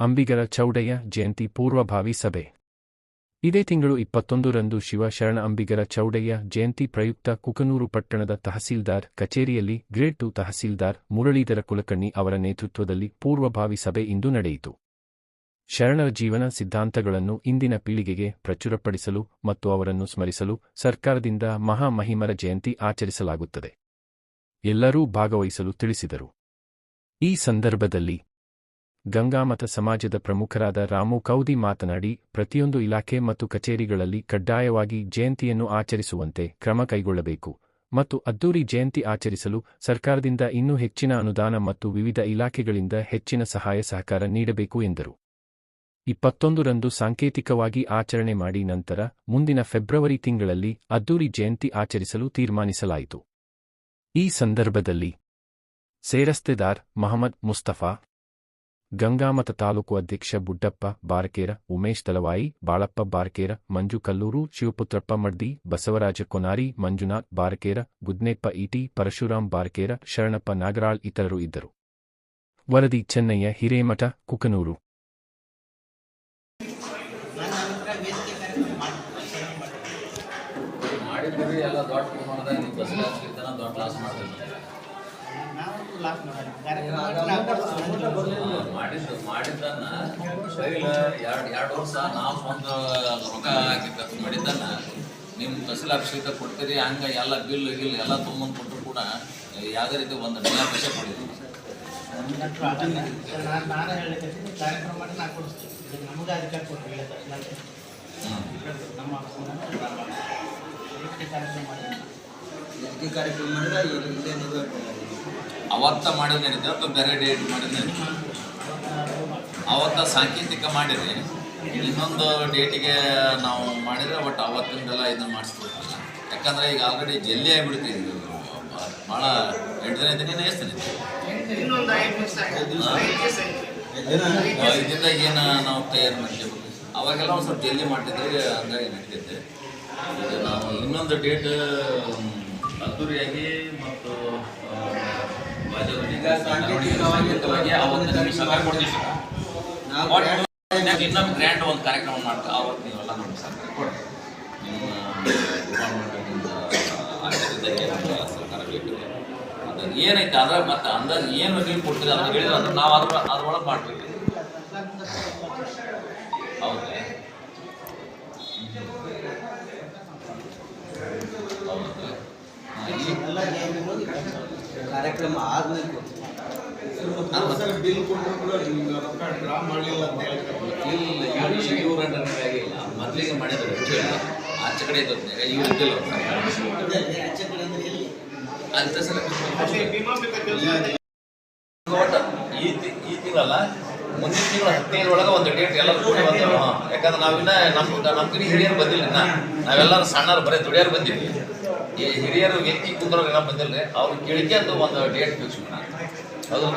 ಅಂಬಿಗರ ಚೌಡಯ್ಯ ಜಯಂತಿ ಪೂರ್ವಭಾವಿ ಸಭೆ. ಇದೇ ತಿಂಗಳು 21ರಂದು ಶಿವ ಶರಣ ಅಂಬಿಗರ ಚೌಡಯ್ಯ ಜಯಂತಿ ಪ್ರಯುಕ್ತ ಕುಕನೂರು ಪಟ್ಟಣದ ತಹಸೀಲ್ದಾರ್ ಕಚೇರಿಯಲ್ಲಿ ಗ್ರೇಡ್ 2 ತಹಸೀಲ್ದಾರ್ ಮುರಳೀಧರ ಕುಲಕರ್ಣಿ ಅವರ ನೇತೃತ್ವದಲ್ಲಿ ಪೂರ್ವಭಾವಿ ಸಭೆ ಇಂದು ನಡೆಯಿತು. ಶರಣರ ಜೀವನ ಸಿದ್ಧಾಂತಗಳನ್ನು ಇಂದಿನ ಪೀಳಿಗೆಗೆ ಪ್ರಚುರಪಡಿಸಲು ಮತ್ತು ಅವರನ್ನು ಸ್ಮರಿಸಲು ಸರ್ಕಾರದಿಂದ ಮಹಾಮಹಿಮರ ಜಯಂತಿ ಆಚರಿಸಲಾಗುತ್ತದೆ. ಎಲ್ಲರೂ ಭಾಗವಹಿಸಲು ತಿಳಿಸಿದರು. ಈ ಸಂದರ್ಭದಲ್ಲಿ ಗಂಗಾಮತ ಸಮಾಜದ ಪ್ರಮುಖರಾದ ರಾಮು ಕೌದಿ ಮಾತನಾಡಿ, ಪ್ರತಿಯೊಂದು ಇಲಾಖೆ ಮತ್ತು ಕಚೇರಿಗಳಲ್ಲಿ ಕಡ್ಡಾಯವಾಗಿ ಜಯಂತಿಯನ್ನು ಆಚರಿಸುವಂತೆ ಕ್ರಮ ಕೈಗೊಳ್ಳಬೇಕು ಮತ್ತು ಅದ್ದೂರಿ ಜಯಂತಿ ಆಚರಿಸಲು ಸರ್ಕಾರದಿಂದ ಇನ್ನೂ ಹೆಚ್ಚಿನ ಅನುದಾನ ಮತ್ತು ವಿವಿಧ ಇಲಾಖೆಗಳಿಂದ ಹೆಚ್ಚಿನ ಸಹಾಯ ಸಹಕಾರ ನೀಡಬೇಕು ಎಂದರು. 21ರಂದು ಸಾಂಕೇತಿಕವಾಗಿ ಆಚರಣೆ ಮಾಡಿ ನಂತರ ಮುಂದಿನ ಫೆಬ್ರವರಿ ತಿಂಗಳಲ್ಲಿ ಅದ್ದೂರಿ ಜಯಂತಿ ಆಚರಿಸಲು ತೀರ್ಮಾನಿಸಲಾಯಿತು. ಈ ಸಂದರ್ಭದಲ್ಲಿ ಸೇರಸ್ತೆದಾರ್ ಮಹಮ್ಮದ್ ಮುಸ್ತಫಾ, ಗಂಗಾಮತ ತಾಲೂಕು ಅಧ್ಯಕ್ಷ ಬುಡ್ಡಪ್ಪ ಬಾರಕೇರ, ಉಮೇಶ್ ತಲವಾಯಿ, ಬಾಳಪ್ಪ ಬಾರಕೇರ, ಮಂಜು ಕಲ್ಲೂರು, ಶಿವಪುತ್ರಪ್ಪ ಮಡ್ದಿ, ಬಸವರಾಜ ಕೊನಾರಿ, ಮಂಜುನಾಥ್ ಬಾರಕೇರ, ಗುದ್ನೆಪ್ಪ ಈಟಿ, ಪರಶುರಾಮ್ ಬಾರಕೇರ, ಶರಣಪ್ಪ ನಾಗರಾಳ್ ಇತರರು ಇದ್ದರು. ವರದಿ ಚೆನ್ನಯ್ಯ ಹಿರೇಮಠ, ಕುಕನೂರು. ಮಾಡಿದ್ದನ್ನ ಎರಡು ವರ್ಷ ನಾವು ಸ್ವಂತ ರೊಕ್ಕ ಹಾಕಿ ಖರ್ಚು ಮಾಡಿದ್ದನ್ನ ನಿಮ್ಮ ತಹಸೀಲ್ ಆಫೀಸಿಗೆ ಕೊಡ್ತೀರಿ. ಹಂಗೆ ಎಲ್ಲ ಬಿಲ್ ಎಲ್ಲ ತೊಗೊಂಬಂದು ಕೊಟ್ಟರು ಕೂಡ ಯಾವುದೇ ರೀತಿ ಒಂದು ನಯ ಪೈಸೆ ಕೊಡಿದ್ವಿ. ಅವತ್ತ ಮಾಡಿದ್ರೆ ಅಥವಾ ಬೇರೆ ಡೇಟ್ ಮಾಡಿದ್ರೆ ಅವತ್ತ ಸಾಂಕೇತಿಕ ಮಾಡಿದರೆ ಇನ್ನೊಂದು ಡೇಟಿಗೆ ನಾವು ಮಾಡಿದರೆ ಒಟ್ಟು ಅವತ್ತಿಂದೆಲ್ಲ ಇದನ್ನು ಮಾಡಿಸ್ಕೊಡ್ತಿಲ್ಲ. ಯಾಕಂದರೆ ಈಗ ಆಲ್ರೆಡಿ ಜಲ್ದಿ ಆಗಿಬಿಡ್ತೀವಿ. ಭಾಳ 8 ದಿನ ಎಷ್ಟಿದೆ ಇದರಿಂದ ಏನು ನಾವು ತಯಾರು ಮಾಡ್ತೀವಿ. ಅವಾಗೆಲ್ಲ ಒಂದು ಸ್ವಲ್ಪ ಜಲ್ದಿ ಮಾಡ್ತಿದ್ರೆ ಹಂಗಾಗಿ ನಡೀತಿದ್ದೆ. ಈಗ ನಾವು ಇನ್ನೊಂದು ಡೇಟ್ ಅದ್ದೂರಿಯಾಗಿ ಮತ್ತು ಇನ್ನೊಂದು ಗ್ರ್ಯಾಂಡ್ ಒಂದು ಕಾರ್ಯಕ್ರಮ ಮಾಡ್ತೀವಿ. ಅವತ್ತು ನೀವೆಲ್ಲ ನಮ್ಮ ಸರ್ಕಾರ ಕೊಡಿ, ಸರ್ಕಾರ ಬೇಕು. ಅದು ಏನೈತೆ ಅದ್ರ ಮತ್ತೆ ಅಂದಾಜು ಏನು ನೀವು ಕೊಡ್ತೀರಿ ಅಂತ ಹೇಳಿದ್ರೆ ಅಂದ್ರೆ ನಾವು ಅದ್ರೊಳಗೆ ಮಾಡ್ಬೇಕು. ಹೌದಾ? ಕಾರ್ಯಕ್ರಮ ಆದ್ಮೇಲೆ ಬಿಲ್ ಕೊಟ್ಟರು ಕೂಡ ಡ್ರಾ ಮಾಡಲಿಲ್ಲ ಅಂತ ಹೇಳ್ತಾರೆ. ಇವ್ರಂಗಿಲ್ಲ, ಮೊದಲಿಗೆ ಮಾಡಿದ್ರು ಆಚೆ ಕಡೆ ಇದ್ದಾಗ ಇವ್ರು ಇದ್ದಿಲ್ಲ ಅಂತ ಸಲ ಈ ತಿಂಗಳಲ್ಲ ಮುಂದಿನ ತಿಂಗಳು 15ರೊಳಗೆ ಒಂದು ಡೇಟ್ ಎಲ್ಲರೂ ಕೂಡಿ ಬಂದೆವು. ಯಾಕಂದ್ರೆ ನಾವಿನ್ನ ನಮ್ಗಿನ ಹಿರಿಯರು ಬಂದಿಲ್ಲ. ನಾವೆಲ್ಲರೂ ಸಣ್ಣರು ಬರೀ ದುಡಿಯೋರು ಬಂದಿದ್ವಿ. ಈ ಹಿರಿಯರು ಎತ್ತಿ ಕುಂದ್ರೋರು ಏನೋ ಬಂದಿಲ್ಲ ರೀ. ಅವ್ರು ಕೇಳಿಕೆ ಅಂತ ಒಂದು ಡೇಟ್ ಫಿಕ್ಸ್ ಮಾಡಿ. ಹೌದು.